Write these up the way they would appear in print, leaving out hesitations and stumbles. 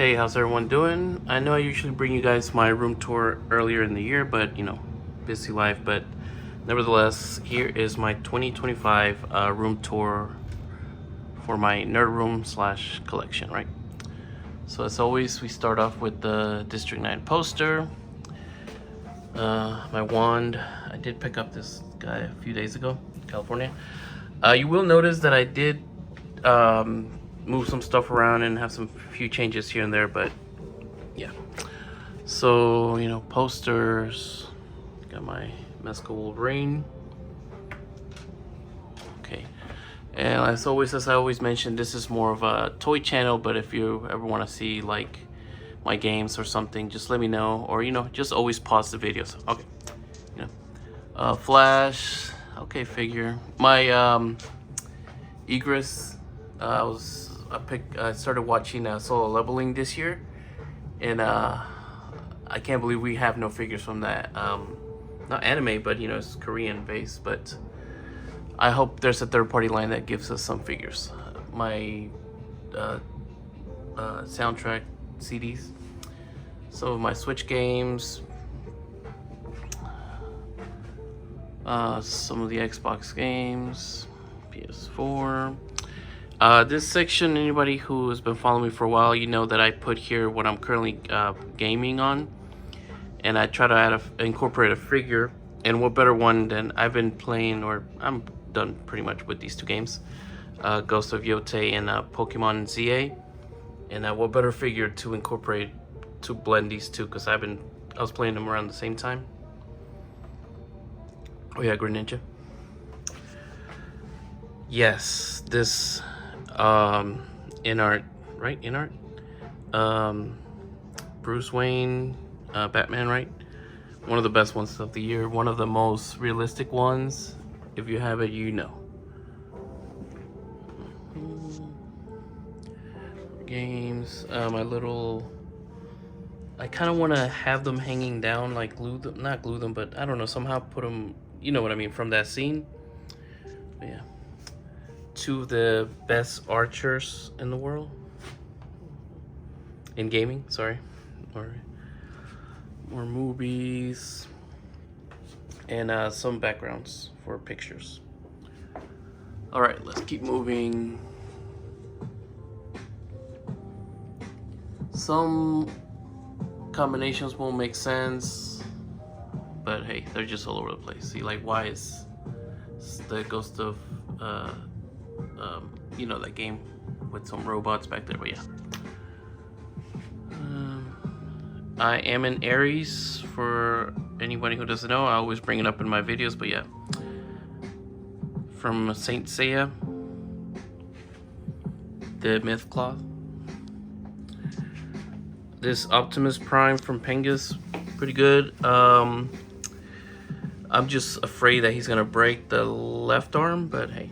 Hey, how's everyone doing? I know I usually bring you guys my room tour earlier in the year, but busy life. But nevertheless, here is my 2025 room tour for my nerd room slash collection, right? So as always, we start off with the District 9 poster. My wand. I did pick up this guy a few days ago, California. You will notice that I did move some stuff around and have some few changes here and there, but yeah. So posters. Got my Mescal Wolverine. Okay, and as I always mention, this is more of a toy channel, but if you ever want to see like my games or something, just let me know, or just always pause the videos. Okay, Flash. Okay, figure. My Egress. I started watching Solo Leveling this year, and I can't believe we have no figures from that. Not anime, but it's Korean based. But I hope there's a third-party line that gives us some figures. My soundtrack CDs, some of my Switch games, some of the Xbox games, PS4. This section, anybody who has been following me for a while, you know that I put here what I'm currently gaming on, and I try to incorporate a figure. And what better one than I've been playing, or I'm done pretty much with these two games, Ghost of Yotei and Pokemon ZA. And what better figure to incorporate to blend these two, because I was playing them around the same time. Oh yeah, Greninja. Yes, this in art, right? In art. Bruce Wayne, Batman, right? One of the best ones of the year. One of the most realistic ones. If you have it, you know. Games. My little. I kind of want to have them hanging down, like not glue them, but I don't know, somehow put them. You know what I mean, from that scene. But yeah. Two of the best archers in the world. In gaming, sorry. More movies. And some backgrounds for pictures. Alright, let's keep moving. Some combinations won't make sense, but hey, they're just all over the place. See, like, why is the Ghost of that game with some robots back there? But yeah, I am an Aries. For anybody who doesn't know, I always bring it up in my videos. But yeah, from Saint Seiya, the Myth Cloth. This Optimus Prime from Pengus, pretty good. I'm just afraid that he's gonna break the left arm, but hey.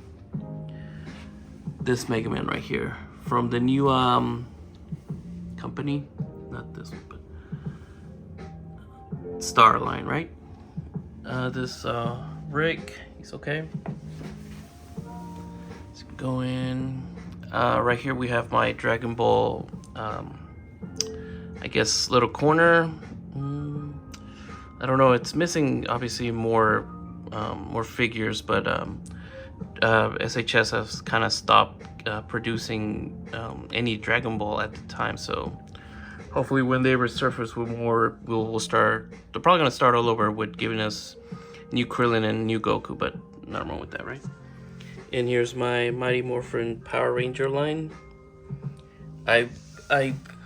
This Mega Man right here from the new company, not this one, but Star Line, right? This Rick, he's okay. Let's go in. Right here we have my Dragon Ball. I guess little corner. I don't know. It's missing obviously more figures, but SHS has kind of stopped producing any Dragon Ball at the time. So hopefully, when they resurface with more, we'll start. They're probably gonna start all over with giving us new Krillin and new Goku, but not wrong with that, right? And here's my Mighty Morphin Power Ranger line. I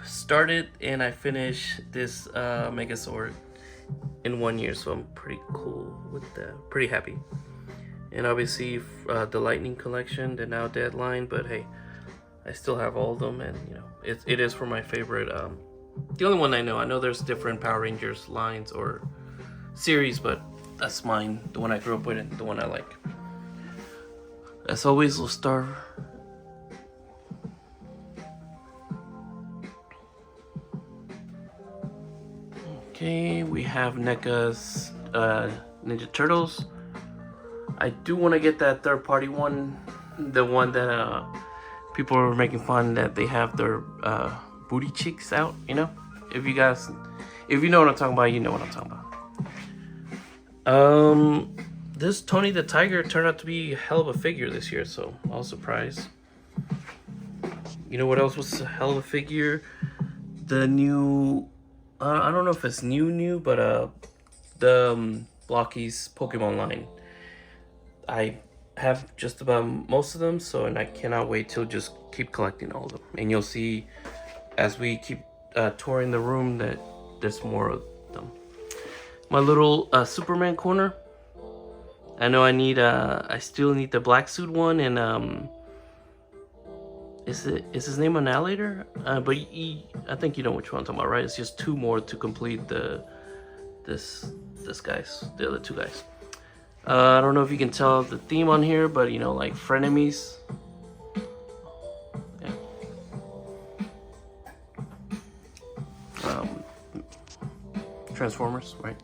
started and I finished this Megazord in 1 year, so I'm pretty cool with that. Pretty happy. And obviously the Lightning Collection, the now dead line, but hey, I still have all of them, and it is for my favorite. The only one I know there's different Power Rangers lines or series, but that's mine, the one I grew up with and the one I like. As always, we'll start. Okay, we have NECA's Ninja Turtles. I do want to get that third-party one, the one that people are making fun that they have their booty cheeks out, you know? If you know what I'm talking about, you know what I'm talking about. This Tony the Tiger turned out to be a hell of a figure this year, so I was surprised. You know what else was a hell of a figure? The new, I don't know if it's new, but the Blockies Pokemon line. I have just about most of them, and I cannot wait to just keep collecting all of them. And you'll see as we keep touring the room that there's more of them. My little Superman corner. I know I still need the black suit one, and is his name Annihilator? But I think you know which one I'm talking about, right? It's just 2 more to complete the other 2 guys. I don't know if you can tell the theme on here, but you know, like frenemies. Yeah. Transformers, right?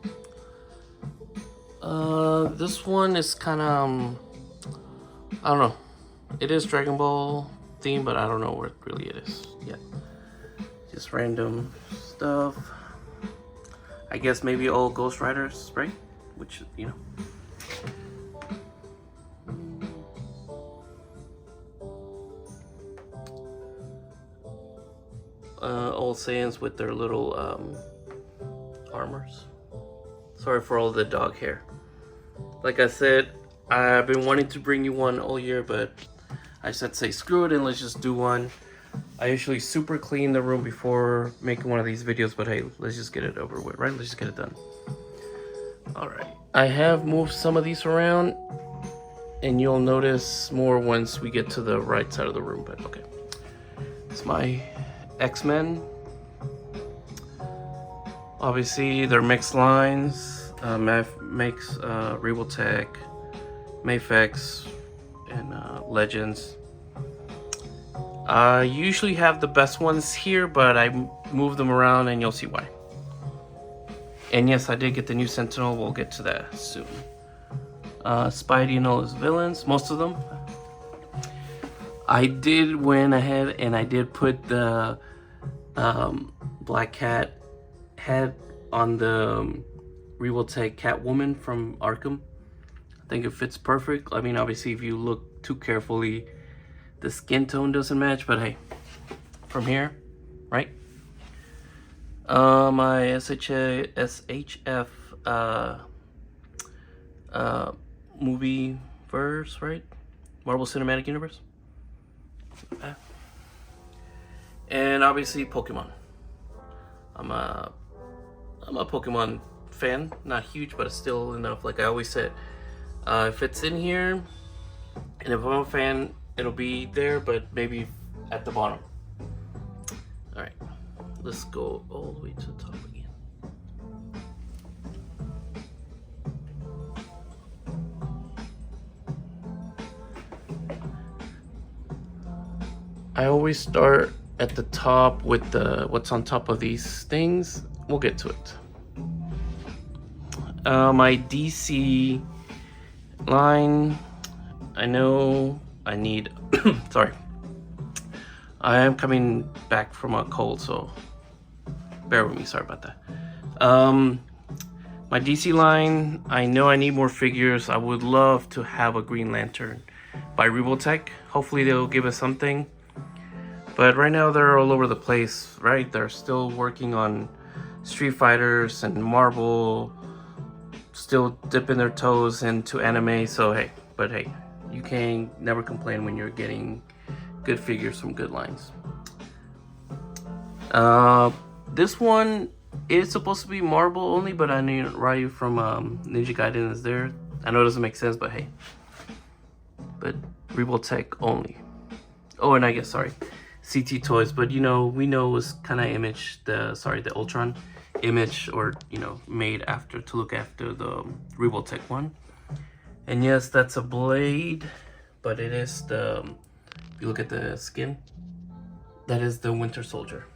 This one is kind of I don't know. It is Dragon Ball theme, but I don't know what really it is yet. Just random stuff. I guess maybe all Ghost Riders, right? Which, you know. All Saiyans with their little armors. Sorry for all the dog hair. Like I said, I've been wanting to bring you one all year, but I said say screw it and let's just do one. I usually super clean the room before making one of these videos, but hey, let's just get it over with, right? Let's just get it done. Alright, I have moved some of these around, and you'll notice more once we get to the right side of the room, but okay. It's my X-Men. Obviously, they're mixed lines. Makes Revoltech, Mafex, and Legends. I usually have the best ones here, but I move them around and you'll see why. And yes, I did get the new Sentinel. We'll get to that soon. Spidey and all his villains, most of them. I did went ahead and I did put the Black Cat head on the Revoltech Catwoman from Arkham. I think it fits perfect. I mean, obviously, if you look too carefully, the skin tone doesn't match, but hey, from here, right? My SHF movie verse, right? Marvel Cinematic Universe. And obviously Pokemon. I'm a Pokemon fan, not huge, but still enough. Like I always said, if it's in here, and if I'm a fan, it'll be there, but maybe at the bottom. All right, let's go all the way to the top again. I always start at the top with the what's on top of these things. We'll get to it. My DC line, I know I need sorry, I am coming back from a cold, so bear with me. Sorry about that. My DC line, I know I need more figures. I would love to have a Green Lantern by Revoltech. Hopefully they'll give us something, but right now they're all over the place, right? They're still working on Street Fighters and Marvel, still dipping their toes into anime, so hey, but hey, you can never complain when you're getting good figures from good lines. This one is supposed to be Marvel only, but I need Ryu from Ninja Gaiden is there. I know it doesn't make sense, but hey, but Revoltech only. Oh, and I guess, sorry, CT Toys, but you know, we know it was kind of the Ultron image, or you know, made after to look after the Revoltech one. And yes, that's a blade, but it is the, if you look at the skin, that is the Winter Soldier.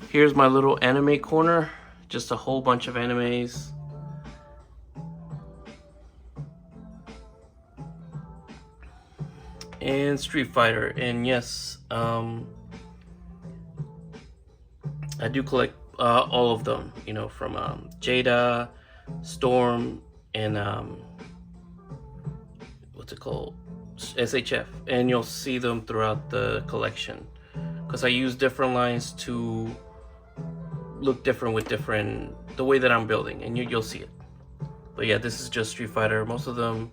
Here's my little anime corner, just a whole bunch of animes. and Street Fighter. And yes, I do collect all of them, you know, from Jada, Storm, and what's it called, SHF, and you'll see them throughout the collection because I use different lines to look different with the way that I'm building, and you'll see it. But yeah, this is just Street Fighter. Most of them,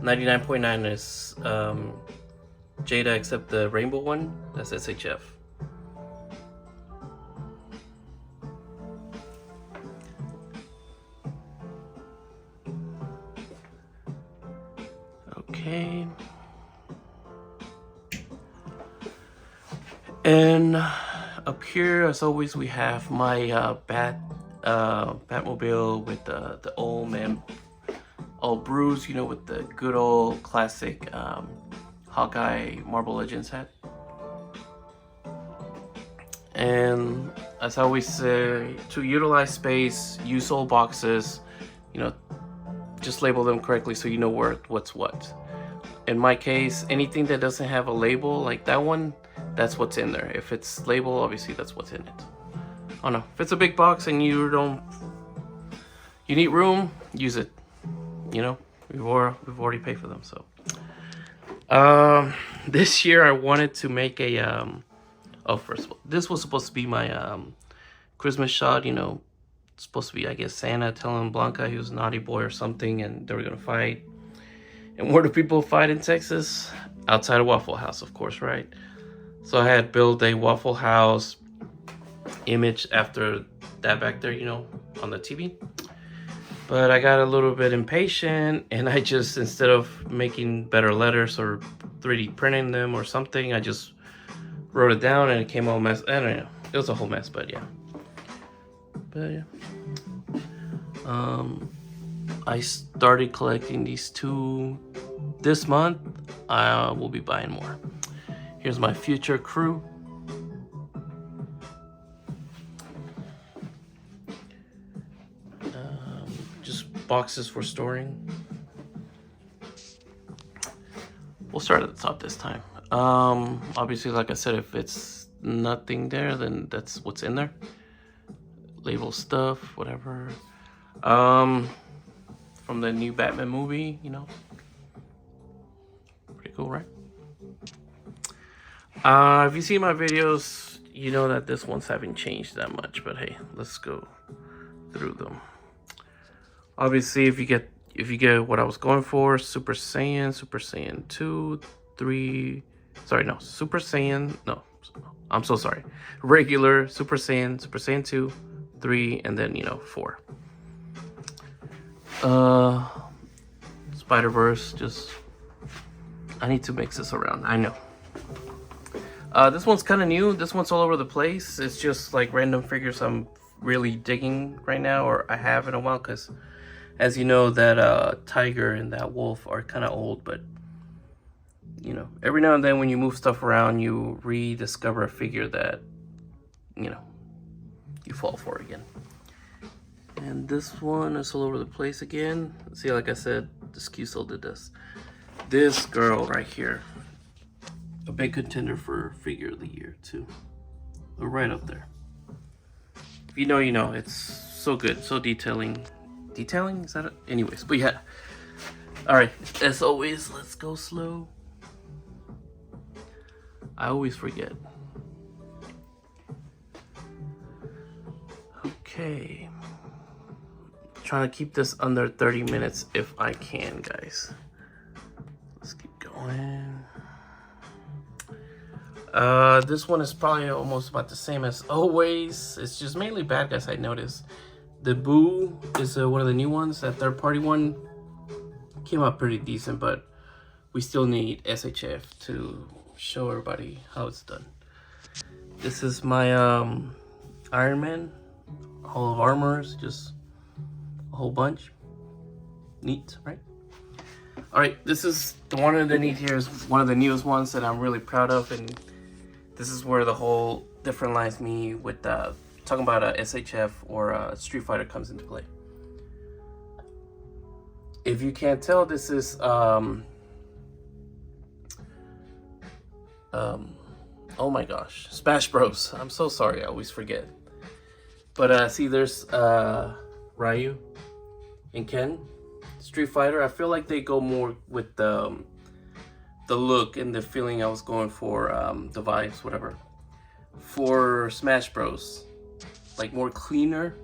99.9 is Jada, except the rainbow one, that's SHF. Okay. And up here, as always, we have my Batmobile with the old man, all bruised, you know, with the good old classic Hawkeye Marvel Legends hat. And as I always say, to utilize space, use old boxes, you know, just label them correctly so you know what's what. In my case, anything that doesn't have a label, like that one, that's what's in there. If it's labeled, obviously that's what's in it. Oh no, if it's a big box and you need room, use it. You know, we've already paid for them. So this year I wanted to make a first of all, this was supposed to be my Christmas shot, you know. It's supposed to be, I guess, Santa telling Blanca he was a naughty boy or something, and they were gonna fight. And where do people fight in Texas? Outside of Waffle House, of course, right? So I had built a Waffle House image after that back there, you know, on the TV. But I got a little bit impatient, and I just, instead of making better letters or 3D printing them or something, I just wrote it down and it came all mess. I don't know. It was a whole mess, but yeah. I started collecting these two this month. I will be buying more. Here's my future crew. Just boxes for storing. We'll start at the top this time. Obviously, like I said, if it's nothing there, then that's what's in there. Label stuff, whatever. From the new Batman movie, you know. Pretty cool, right? If you see my videos, you know that this one's haven't changed that much, but hey, let's go through them. Obviously, if you get what I was going for, Super Saiyan 2, 3, sorry, no, Super Saiyan, no, I'm so sorry. Regular, Super Saiyan 2, 3, and then, you know, 4. Spider-Verse, just, I need to mix this around, I know. This one's kind of new. This one's all over the place. It's just like random figures I'm really digging right now, or I have in a while, because as you know, that tiger and that wolf are kind of old, but you know, every now and then when you move stuff around, you rediscover a figure that, you know, you fall for again. And this one is all over the place again. See, like I said, this Q-Soul did this. This girl right here, a big contender for figure of the year too. Right up there. If you know, you know. It's so good, so detailing. Detailing? Is that it? Anyways, but yeah. Alright, as always, let's go slow. I always forget. Okay. Trying to keep this under 30 minutes if I can, guys. Let's keep going. This one is probably almost about the same as always. It's just mainly bad guys, I noticed. The Boo is one of the new ones. That third-party one came out pretty decent, but we still need SHF to show everybody how it's done. This is my Iron Man, Hall of Armors, just a whole bunch. Neat, right? All right, this is the one underneath here is one of the newest ones that I'm really proud of, and this is where the whole different lines me with talking about a SHF or a Street Fighter comes into play. If you can't tell, this is Oh my gosh, Smash Bros. I'm so sorry, I always forget. But see, there's Ryu and Ken. Street Fighter, I feel like they go more with the look and the feeling I was going for, the vibes, whatever. For Smash Bros, like more cleaner.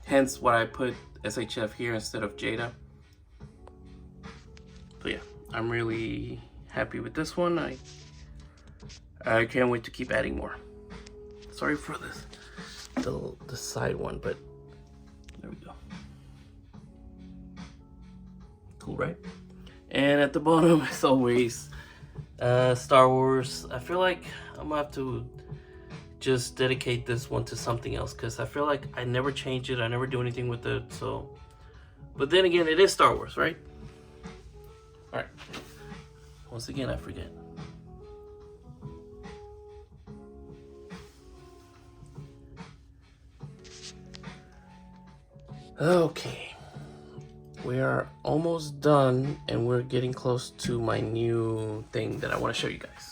Hence why I put SHF here instead of Jada. So yeah, I'm really happy with this one. I can't wait to keep adding more. Sorry for this, the side one, but there we go. Cool, right? And at the bottom, as always, Star Wars. I feel like I'm gonna have to just dedicate this one to something else, because I feel like I never change it, I never do anything with it. So, but then again, it is Star Wars, right? All right. Once again, I forget. Okay, we are almost done, and we're getting close to my new thing that I want to show you guys.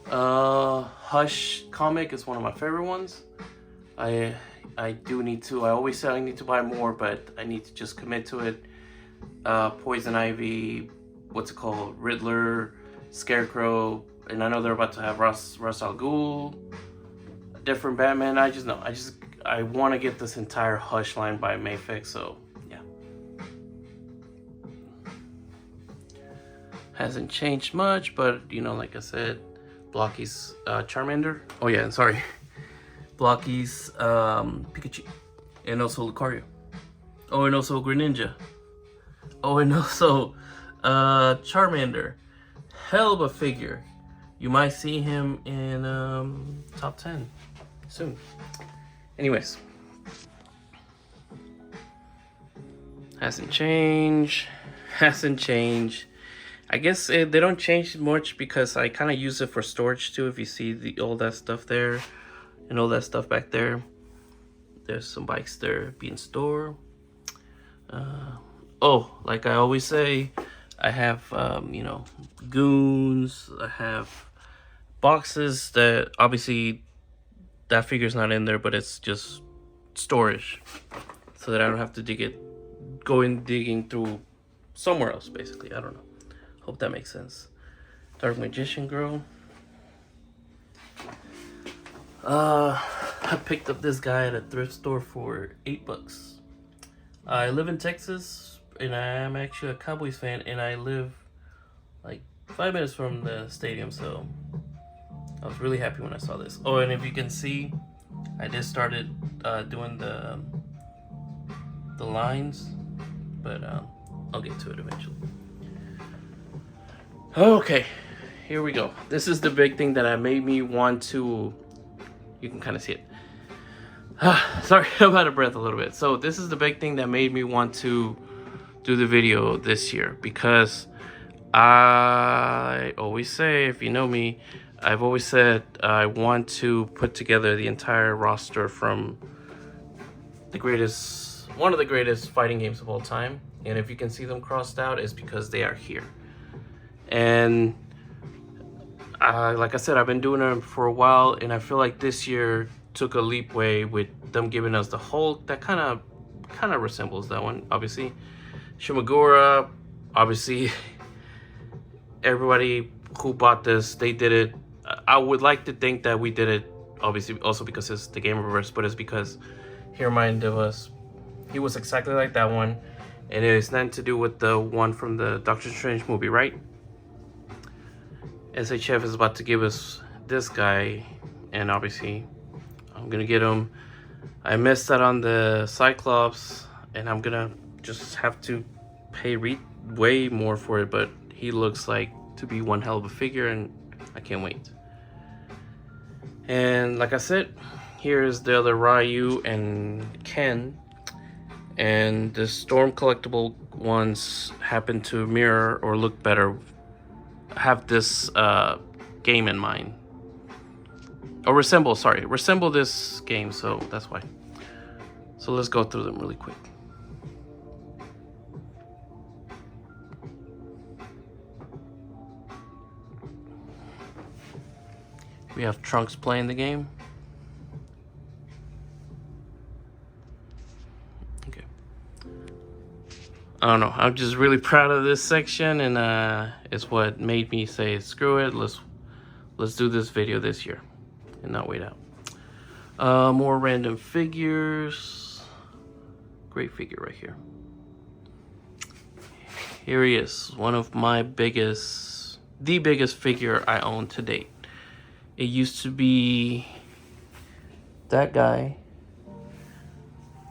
Hush comic is one of my favorite ones. I do need to. I always say I need to buy more, but I need to just commit to it. Poison Ivy, what's it called? Riddler, Scarecrow, and I know they're about to have Ra's al Ghul, a different Batman. I just know. I want to get this entire Hush line by Mayfix, so yeah. Hasn't changed much, but you know, like I said, Blocky's Charmander. Oh yeah, and sorry. Blocky's Pikachu. And also Lucario. Oh, and also Greninja. Oh, and also Charmander. Hell of a figure. You might see him in top 10 soon. Anyways, hasn't changed. I guess they don't change much because I kind of use it for storage too. If you see all that stuff there and all that stuff back there, there's some bikes there being stored. Oh, like I always say, I have you know, goons. I have boxes that obviously that figure's not in there, but it's just storage, so that I don't have to digging through somewhere else. Basically, I don't know. Hope that makes sense. Dark Magician Girl. I picked up this guy at a thrift store for $8. I live in Texas, and I am actually a Cowboys fan, and I live like 5 minutes from the stadium, so I was really happy when I saw this. Oh, and if you can see, I just started doing the lines, but I'll get to it eventually. Okay, here we go. This is the big thing that made me want to. You can kind of see it. Sorry, I'm out of breath a little bit. So this is the big thing that made me want to do the video this year, because I always say, if you know me, I've always said I want to put together the entire roster from one of the greatest fighting games of all time. And if you can see them crossed out, it's because they are here. And like I said, I've been doing them for a while, and I feel like this year took a leapway with them giving us the Hulk that kind of resembles that one. Obviously, Shimagura. Obviously, everybody who bought this, they did it. I would like to think that we did it, obviously, also because it's the Game Reverse, but it's because he reminded us. He was exactly like that one, and it is nothing to do with the one from the Doctor Strange movie, right? SHF is about to give us this guy, and obviously I'm gonna get him. I missed out on the Cyclops, and I'm gonna just have to pay way more for it, but he looks like to be one hell of a figure, and I can't wait. And like I said, here's the other Ryu and Ken, and the Storm collectible ones happen to mirror or look better, have this game in mind, or resemble this game, so that's why. So let's go through them really quick. We have Trunks playing the game. Okay. I don't know. I'm just really proud of this section, and it's what made me say, screw it. Let's do this video this year and not wait out. More random figures. Great figure right here. Here he is, one of my the biggest figure I own to date. It used to be that guy,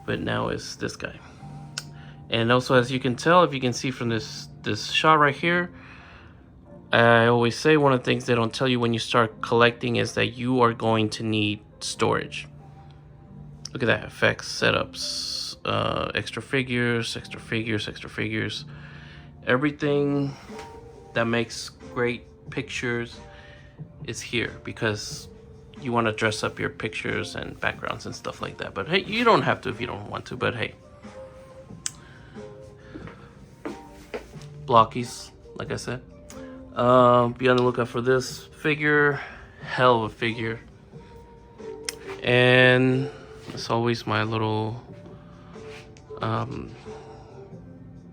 but now it's this guy. And also, as you can tell, if you can see from this shot right here, I always say one of the things they don't tell you when you start collecting is that you are going to need storage. Look at that, effects, setups, extra figures. Everything that makes great pictures is here because you want to dress up your pictures and backgrounds and stuff like that. But hey, you don't have to if you don't want to, but hey. Blockies, like I said. Be on the lookout for this figure. Hell of a figure. And it's always my little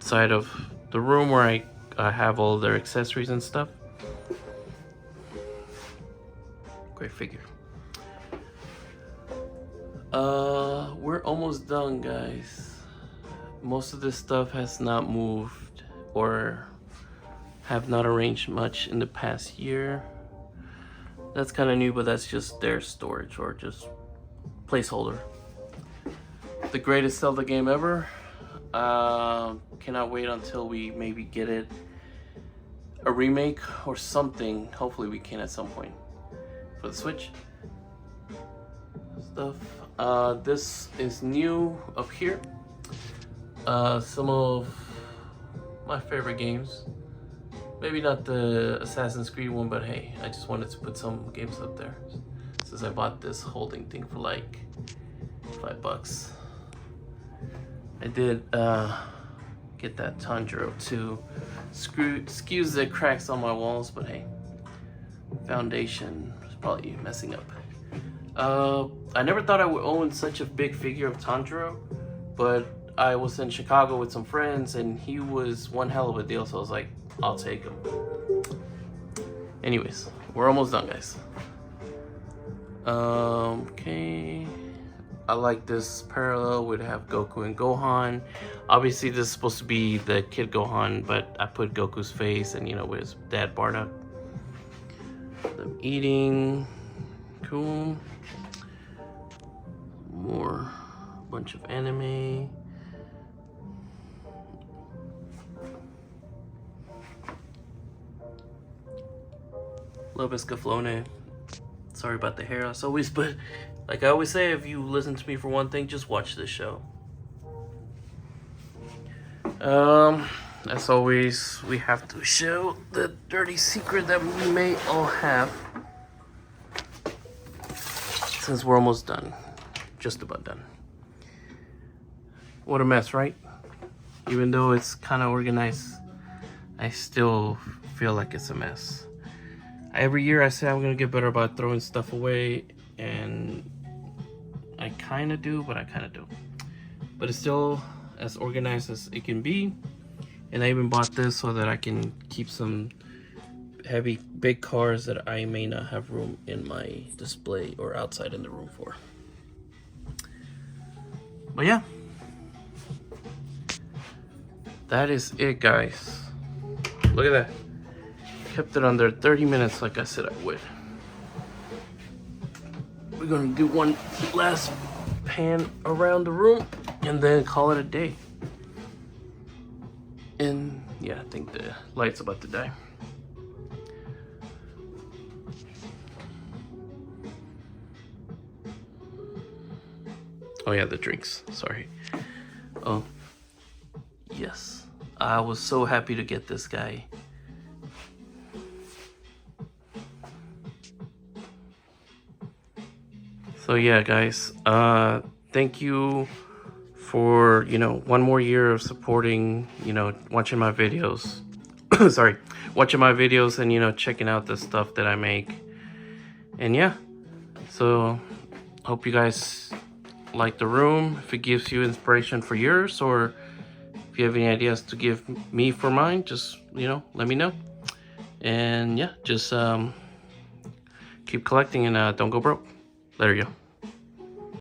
side of the room where I have all their accessories and stuff. Great figure. We're almost done, guys. Most of this stuff has not moved or have not arranged much in the past year. That's kind of new, but that's just their storage or just placeholder. The greatest Zelda game ever. Cannot wait until we maybe get it a remake or something. Hopefully we can at some point for the Switch stuff. This is new up here. Some of my favorite games. Maybe not the Assassin's Creed one, but hey, I just wanted to put some games up there since I bought this holding thing for like $5. I did get that Tanjiro too. Excuse the cracks on my walls, but hey, foundation is probably messing up. I never thought I would own such a big figure of Tanjiro, but I was in Chicago with some friends and he was one hell of a deal, so I was like, I'll take him. Anyways, we're almost done, guys. Okay. I like this parallel. We'd have Goku and Gohan. Obviously, this is supposed to be the kid Gohan, but I put Goku's face and, you know, with his dad Bardock. Them eating. Cool. More. Bunch of anime. Love Escaflowne. Sorry about the hair as always, but like I always say, if you listen to me for one thing, just watch this show. As always, we have to show the dirty secret that we may all have. Since we're almost done. Just about done. What a mess, right? Even though it's kind of organized, I still feel like it's a mess. Every year I say I'm going to get better about throwing stuff away, and I kind of do, but I kind of don't. But it's still as organized as it can be. And I even bought this so that I can keep some heavy, big cars that I may not have room in my display or outside in the room for. But yeah. That is it, guys. Look at that. Kept it under 30 minutes like I said I would. We're gonna do one last pan around the room and then call it a day. And yeah, I think the light's about to die. Oh yeah, the drinks, sorry. Oh, yes. I was so happy to get this guy. So yeah, guys, thank you for, you know, one more year of supporting, you know, watching my videos. Sorry, watching my videos and, you know, checking out the stuff that I make. And yeah, so hope you guys like the room. If it gives you inspiration for yours, or if you have any ideas to give me for mine, just, you know, let me know. And yeah, just keep collecting and don't go broke. Later, yo.